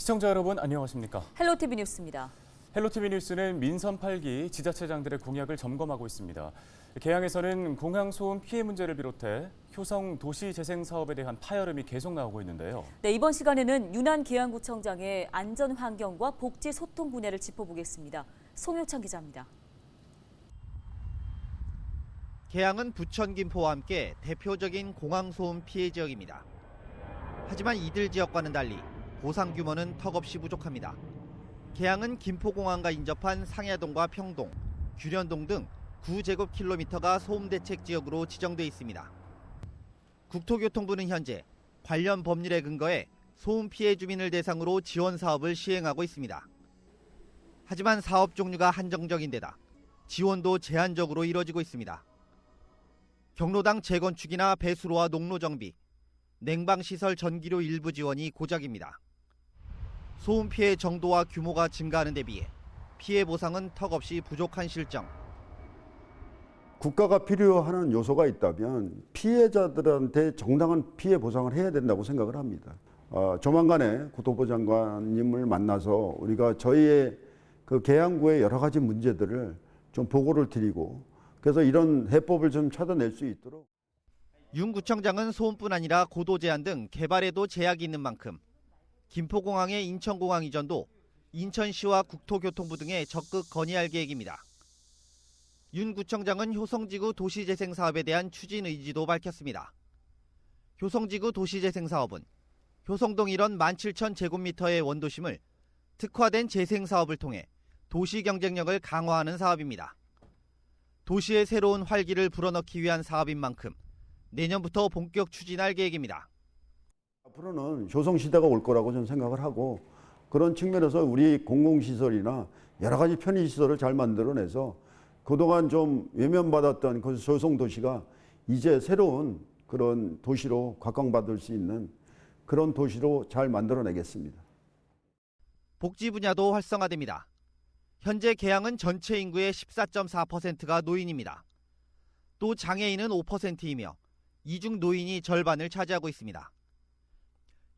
시청자 여러분 안녕하십니까? 헬로티비 뉴스입니다. 헬로티비 뉴스는 민선 8기 지자체장들의 공약을 점검하고 있습니다. 계양에서는 공항 소음 피해 문제를 비롯해 효성 도시 재생 사업에 대한 파열음이 계속 나오고 있는데요. 네, 이번 시간에는 윤한 계양구청장의 안전 환경과 복지 소통 분야를 짚어보겠습니다. 송효창 기자입니다. 계양은 부천, 김포와 함께 대표적인 공항 소음 피해 지역입니다. 하지만 이들 지역과는 달리 보상 규모는 턱없이 부족합니다. 계양은 김포공항과 인접한 상야동과 평동, 규련동 등 9제곱킬로미터가 소음 대책 지역으로 지정돼 있습니다. 국토교통부는 현재 관련 법률에 근거해 소음 피해 주민을 대상으로 지원 사업을 시행하고 있습니다. 하지만 사업 종류가 한정적인 데다 지원도 제한적으로 이뤄지고 있습니다. 경로당 재건축이나 배수로와 농로 정비, 냉방시설 전기료 일부 지원이 고작입니다. 소음 피해 정도와 규모가 증가하는 데 비해 피해 보상은 턱없이 부족한 실정. 국가가 필요하는 요소가 있다면 피해자들한테 정당한 피해 보상을 해야 된다고 생각을 합니다. 조만간에 국토부 장관님을 만나서 우리가 저희의 그 계양구의 여러 가지 문제들을 좀 보고를 드리고 그래서 이런 해법을 좀 찾아낼 수 있도록. 윤 구청장은 소음뿐 아니라 고도 제한 등 개발에도 제약이 있는 만큼 김포공항의 인천공항 이전도 인천시와 국토교통부 등에 적극 건의할 계획입니다. 윤 구청장은 효성지구 도시재생 사업에 대한 추진 의지도 밝혔습니다. 효성지구 도시재생 사업은 효성동 일원 17,000제곱미터의 원도심을 특화된 재생 사업을 통해 도시 경쟁력을 강화하는 사업입니다. 도시의 새로운 활기를 불어넣기 위한 사업인 만큼 내년부터 본격 추진할 계획입니다. 앞으로는 효성시대가 올 거라고 저는 생각을 하고 그런 측면에서 우리 공공시설이나 여러 가지 편의시설을 잘 만들어내서 그동안 좀 외면받았던 그 효성도시가 이제 새로운 그런 도시로 각광받을 수 있는 그런 도시로 잘 만들어내겠습니다. 복지 분야도 활성화됩니다. 현재 계양은 전체 인구의 14.4%가 노인입니다. 또 장애인은 5%이며 이중 노인이 절반을 차지하고 있습니다.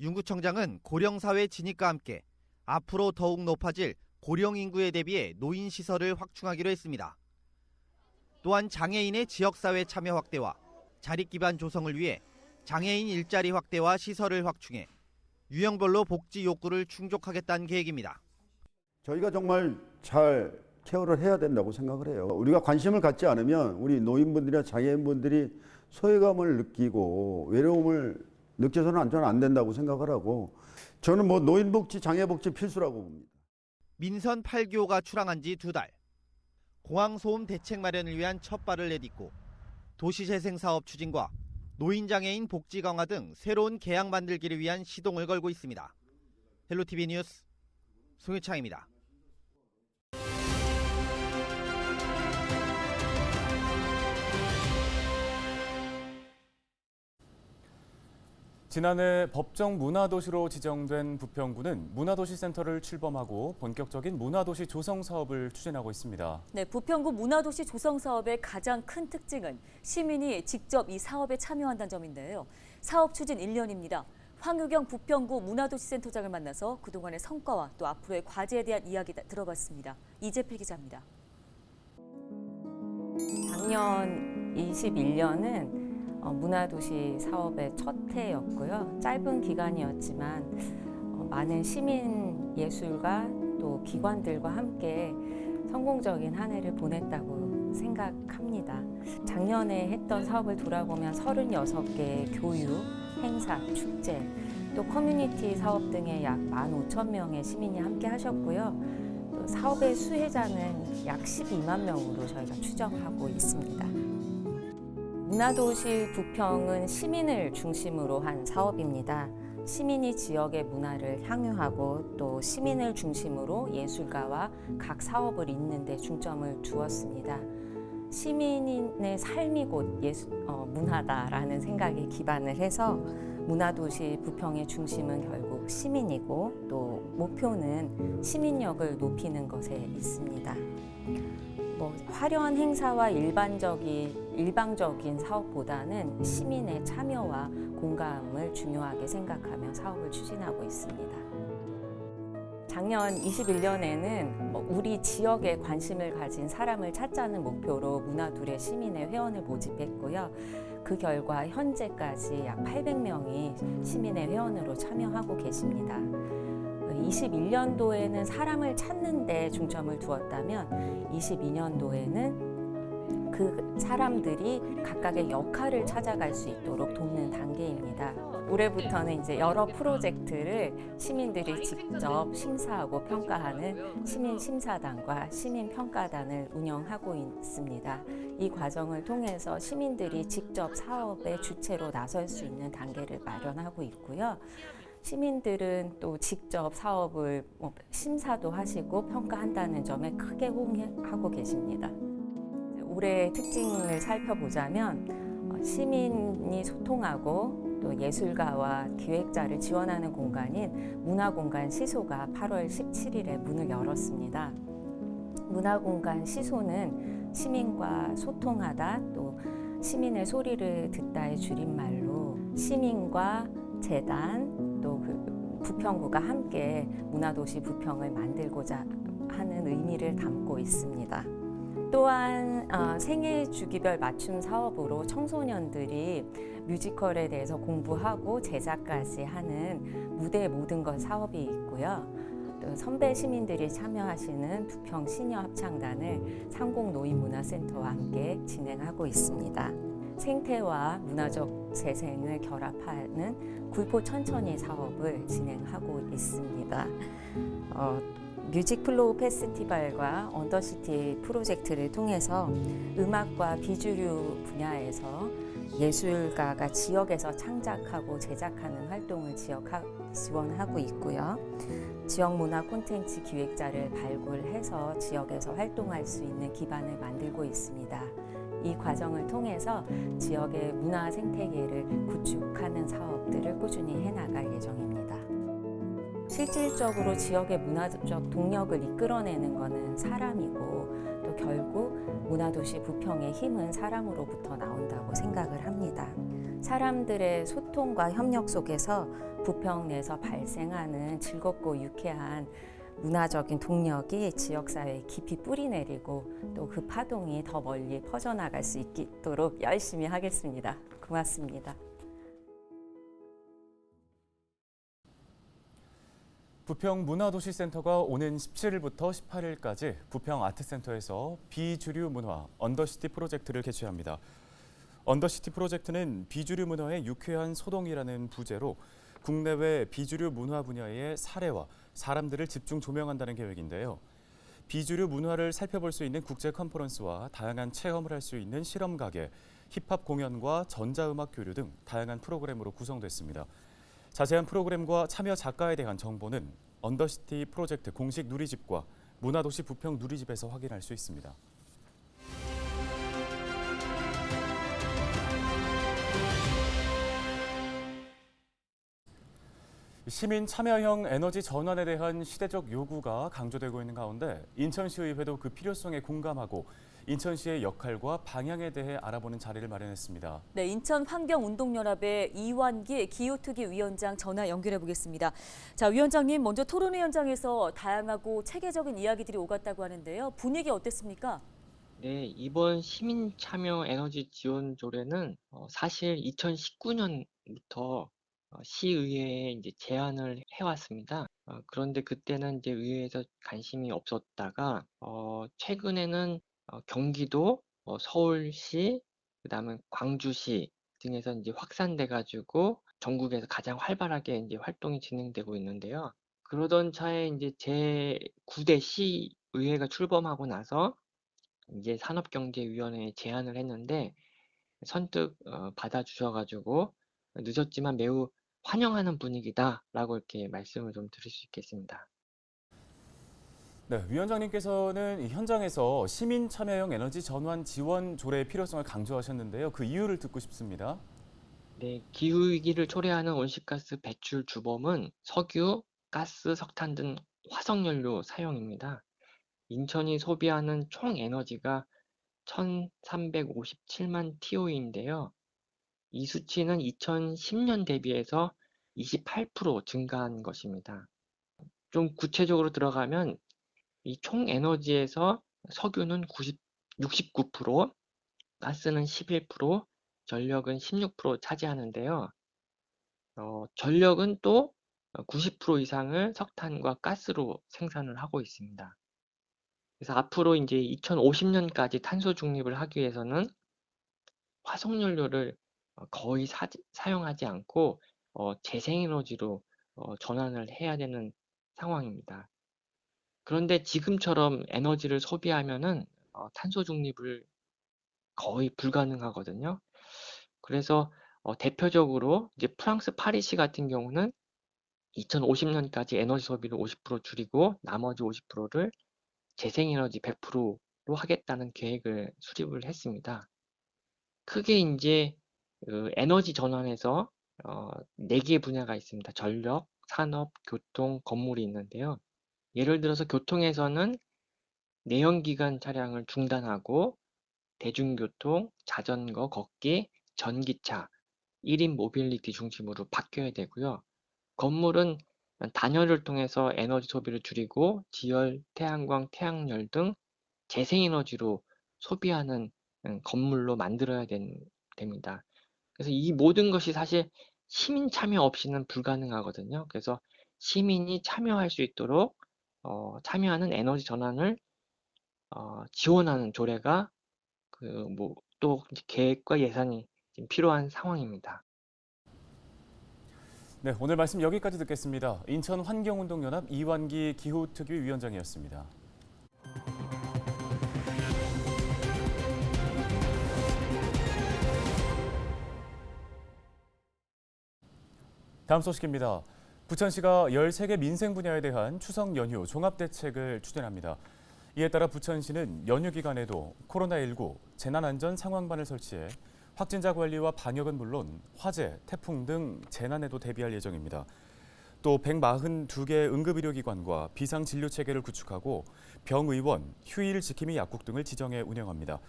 윤 구청장은 고령사회 진입과 함께 앞으로 더욱 높아질 고령 인구에 대비해 노인 시설을 확충하기로 했습니다. 또한 장애인의 지역사회 참여 확대와 자립 기반 조성을 위해 장애인 일자리 확대와 시설을 확충해 유형별로 복지 욕구를 충족하겠다는 계획입니다. 저희가 정말 잘 케어를 해야 된다고 생각을 해요. 우리가 관심을 갖지 않으면 우리 노인분들이나 장애인분들이 소외감을 느끼고 외로움을 느껴서는 저는 안 된다고 생각을 하고 저는 노인복지, 장애복지 필수라고 봅니다. 민선 8기호가 출항한 지 2달. 공항 소음 대책 마련을 위한 첫 발을 내딛고 도시재생 사업 추진과 노인장애인 복지 강화 등 새로운 계양 만들기를 위한 시동을 걸고 있습니다. 헬로티비 뉴스 송유창입니다. 지난해 법정 문화도시로 지정된 부평구는 문화도시센터를 출범하고 본격적인 문화도시 조성 사업을 추진하고 있습니다. 네, 부평구 문화도시 조성 사업의 가장 큰 특징은 시민이 직접 이 사업에 참여한다는 점인데요. 사업 추진 1년입니다. 황유경 부평구 문화도시센터장을 만나서 그동안의 성과와 또 앞으로의 과제에 대한 이야기 들어봤습니다. 이재필 기자입니다. 작년 21년은 문화도시 사업의 첫 해였고요. 짧은 기간이었지만 많은 시민 예술가 또 기관들과 함께 성공적인 한 해를 보냈다고 생각합니다. 작년에 했던 사업을 돌아보면 36개의 교육, 행사, 축제, 또 커뮤니티 사업 등에 약 15,000명의 시민이 함께 하셨고요. 또 사업의 수혜자는 약 12만 명으로 저희가 추정하고 있습니다. 문화도시 부평은 시민을 중심으로 한 사업입니다. 시민이 지역의 문화를 향유하고 또 시민을 중심으로 예술가와 각 사업을 잇는 데 중점을 두었습니다. 시민의 삶이 곧 문화다라는 생각에 기반을 해서 문화도시 부평의 중심은 결국 시민이고 또 목표는 시민력을 높이는 것에 있습니다. 화려한 행사와 일방적인 사업보다는 시민의 참여와 공감을 중요하게 생각하며 사업을 추진하고 있습니다. 작년 21년에는 우리 지역에 관심을 가진 사람을 찾자는 목표로 문화둘의 시민의 회원을 모집했고요. 그 결과 현재까지 약 800명이 시민의 회원으로 참여하고 계십니다. 21년도에는 사람을 찾는 데 중점을 두었다면 22년도에는 그 사람들이 각각의 역할을 찾아갈 수 있도록 돕는 단계입니다. 올해부터는 이제 여러 프로젝트를 시민들이 직접 심사하고 평가하는 시민심사단과 시민평가단을 운영하고 있습니다. 이 과정을 통해서 시민들이 직접 사업의 주체로 나설 수 있는 단계를 마련하고 있고요. 시민들은 또 직접 사업을 심사도 하시고 평가한다는 점에 크게 호응하고 계십니다. 올해의 특징을 살펴보자면 시민이 소통하고 또 예술가와 기획자를 지원하는 공간인 문화공간 시소가 8월 17일에 문을 열었습니다. 문화공간 시소는 시민과 소통하다 또 시민의 소리를 듣다의 줄임말로 시민과 재단 또 그 부평구가 함께 문화도시 부평을 만들고자 하는 의미를 담고 있습니다. 또한 생애 주기별 맞춤 사업으로 청소년들이 뮤지컬에 대해서 공부하고 제작까지 하는 무대 모든 것 사업이 있고요. 또 선배 시민들이 참여하시는 부평 시녀 합창단을 상공노인문화센터와 함께 진행하고 있습니다. 생태와 문화적 재생을 결합하는 굴포 천천히 사업을 진행하고 있습니다. 뮤직 플로우 페스티벌과 언더시티 프로젝트를 통해서 음악과 비주류 분야에서 예술가가 지역에서 창작하고 제작하는 활동을 지원하고 있고요. 지역 문화 콘텐츠 기획자를 발굴해서 지역에서 활동할 수 있는 기반을 만들고 있습니다. 이 과정을 통해서 지역의 문화 생태계를 구축하는 사업들을 꾸준히 해나갈 예정입니다. 실질적으로 지역의 문화적 동력을 이끌어내는 것은 사람이고 또 결국 문화도시 부평의 힘은 사람으로부터 나온다고 생각을 합니다. 사람들의 소통과 협력 속에서 부평 내에서 발생하는 즐겁고 유쾌한 문화적인 동력이 지역사회에 깊이 뿌리내리고 또 그 파동이 더 멀리 퍼져나갈 수 있도록 열심히 하겠습니다. 고맙습니다. 부평 문화도시센터가 오는 17일부터 18일까지 부평 아트센터에서 비주류 문화 언더시티 프로젝트를 개최합니다. 언더시티 프로젝트는 비주류 문화의 유쾌한 소동이라는 부제로 국내외 비주류 문화 분야의 사례와 사람들을 집중 조명한다는 계획인데요. 비주류 문화를 살펴볼 수 있는 국제 컨퍼런스와 다양한 체험을 할 수 있는 실험 가게, 힙합 공연과 전자음악 교류 등 다양한 프로그램으로 구성됐습니다. 자세한 프로그램과 참여 작가에 대한 정보는 언더시티 프로젝트 공식 누리집과 문화도시 부평 누리집에서 확인할 수 있습니다. 시민 참여형 에너지 전환에 대한 시대적 요구가 강조되고 있는 가운데 인천시의회도 그 필요성에 공감하고 인천시의 역할과 방향에 대해 알아보는 자리를 마련했습니다. 네, 인천환경운동연합의 이완기 기후특위 위원장 전화 연결해 보겠습니다. 자, 위원장님 먼저 토론회 현장에서 다양하고 체계적인 이야기들이 오갔다고 하는데요. 분위기 어땠습니까? 네, 이번 시민 참여 에너지 지원 조례는 사실 2019년부터 시의회에 이제 제안을 해왔습니다. 그런데 그때는 이제 의회에서 관심이 없었다가 최근에는 경기도, 서울시, 그다음에 광주시 등에서 이제 확산돼 가지고 전국에서 가장 활발하게 이제 활동이 진행되고 있는데요. 그러던 차에 이제 제 9대 시의회가 출범하고 나서 이제 산업경제위원회에 제안을 했는데 선뜻 받아주셔가지고 늦었지만 매우 환영하는 분위기다라고 이렇게 말씀을 좀 드릴 수 있겠습니다. 네, 위원장님께서는 이 현장에서 시민 참여형 에너지 전환 지원 조례의 필요성을 강조하셨는데요. 그 이유를 듣고 싶습니다. 네, 기후위기를 초래하는 온실가스 배출 주범은 석유, 가스, 석탄 등 화석연료 사용입니다. 인천이 소비하는 총 에너지가 1357만 TOE인데요. 이 수치는 2010년 대비해서 28% 증가한 것입니다. 좀 구체적으로 들어가면 이 총 에너지에서 석유는 69%, 가스는 11%, 전력은 16% 차지하는데요. 전력은 또 90% 이상을 석탄과 가스로 생산을 하고 있습니다. 그래서 앞으로 이제 2050년까지 탄소 중립을 하기 위해서는 화석연료를 거의 사용하지 않고 재생에너지로 전환을 해야 되는 상황입니다. 그런데 지금처럼 에너지를 소비하면은 탄소 중립을 거의 불가능하거든요. 그래서 대표적으로 이제 프랑스 파리시 같은 경우는 2050년까지 에너지 소비를 50% 줄이고 나머지 50%를 재생에너지 100%로 하겠다는 계획을 수립을 했습니다. 크게 이제 그 에너지 전환에서 4개의 분야가 있습니다. 전력, 산업, 교통, 건물이 있는데요. 예를 들어서 교통에서는 내연기관 차량을 중단하고 대중교통, 자전거, 걷기, 전기차, 1인 모빌리티 중심으로 바뀌어야 되고요. 건물은 단열을 통해서 에너지 소비를 줄이고 지열, 태양광, 태양열 등 재생에너지로 소비하는 건물로 만들어야 됩니다. 그래서 이 모든 것이 사실 시민 참여 없이는 불가능하거든요. 그래서 시민이 참여할 수 있도록 참여하는 에너지 전환을 지원하는 조례가 또 계획과 예산이 지금 필요한 상황입니다. 네, 오늘 말씀 여기까지 듣겠습니다. 인천환경운동연합 이완기 기후특위 위원장이었습니다. 다음 소식입니다. 부천시가 13개 민생 분야에 대한 추석 연휴 종합대책을 추진합니다. 이에 따라 부천시는 연휴 기간에도 코로나19 재난안전 상황반을 설치해 확진자 관리와 방역은 물론 화재, 태풍 등 재난에도 대비할 예정입니다. 또 142개 응급의료기관과 비상진료체계를 구축하고 병의원, 휴일 지킴이 약국 등을 지정해 운영합니다.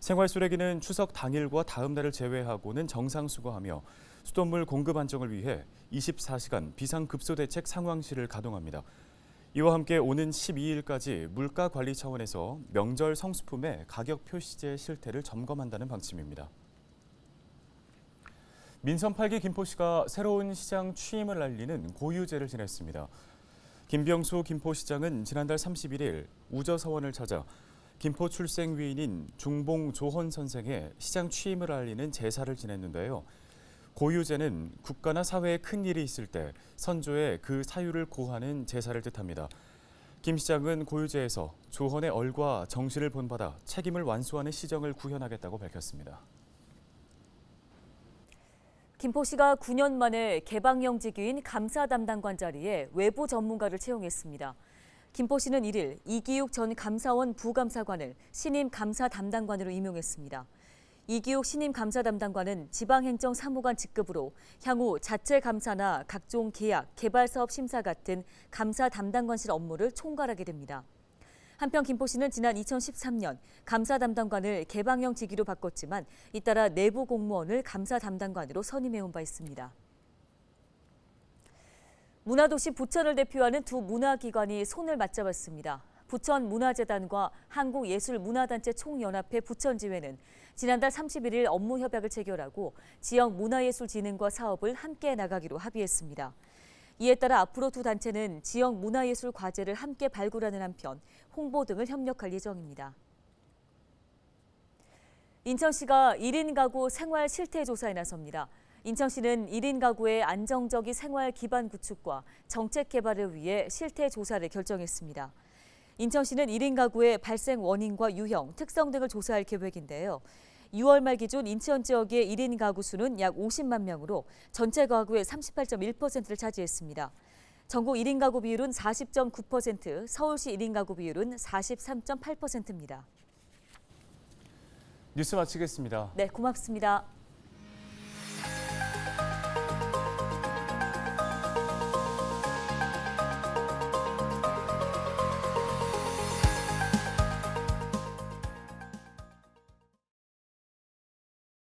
생활수레기는 추석 당일과 다음 날을 제외하고는 정상 수거하며 수돗물 공급 안정을 위해 24시간 비상급소대책 상황실을 가동합니다. 이와 함께 오는 12일까지 물가 관리 차원에서 명절 성수품의 가격 표시제 실태를 점검한다는 방침입니다. 민선 8기 김포시가 새로운 시장 취임을 알리는 고유제를 지냈습니다. 김병수 김포시장은 지난달 31일 우저서원을 찾아 김포 출생 위인인 중봉 조헌 선생의 시장 취임을 알리는 제사를 지냈는데요. 고유제는 국가나 사회에 큰 일이 있을 때 선조에 그 사유를 고하는 제사를 뜻합니다. 김 시장은 고유제에서 조헌의 얼과 정신을 본받아 책임을 완수하는 시정을 구현하겠다고 밝혔습니다. 김포시가 9년 만에 개방형직인 감사 담당관 자리에 외부 전문가를 채용했습니다. 김포시는 1일 이기욱 전 감사원 부감사관을 신임 감사 담당관으로 임용했습니다. 이기욱 신임 감사 담당관은 지방행정 사무관 직급으로 향후 자체 감사나 각종 계약, 개발 사업 심사 같은 감사 담당관실 업무를 총괄하게 됩니다. 한편 김포시는 지난 2013년 감사 담당관을 개방형 직위로 바꿨지만 잇따라 내부 공무원을 감사 담당관으로 선임해온 바 있습니다. 문화도시 부천을 대표하는 두 문화기관이 손을 맞잡았습니다. 부천문화재단과 한국예술문화단체 총연합회 부천지회는 지난달 31일 업무 협약을 체결하고 지역 문화예술진흥과 사업을 함께 나가기로 합의했습니다. 이에 따라 앞으로 두 단체는 지역 문화예술 과제를 함께 발굴하는 한편 홍보 등을 협력할 예정입니다. 인천시가 1인 가구 생활 실태 조사에 나섭니다. 인천시는 1인 가구의 안정적인 생활 기반 구축과 정책 개발을 위해 실태 조사를 결정했습니다. 인천시는 1인 가구의 발생 원인과 유형, 특성 등을 조사할 계획인데요. 6월 말 기준 인천 지역의 1인 가구 수는 약 50만 명으로 전체 가구의 38.1%를 차지했습니다. 전국 1인 가구 비율은 40.9%, 서울시 1인 가구 비율은 43.8%입니다. 뉴스 마치겠습니다. 네, 고맙습니다.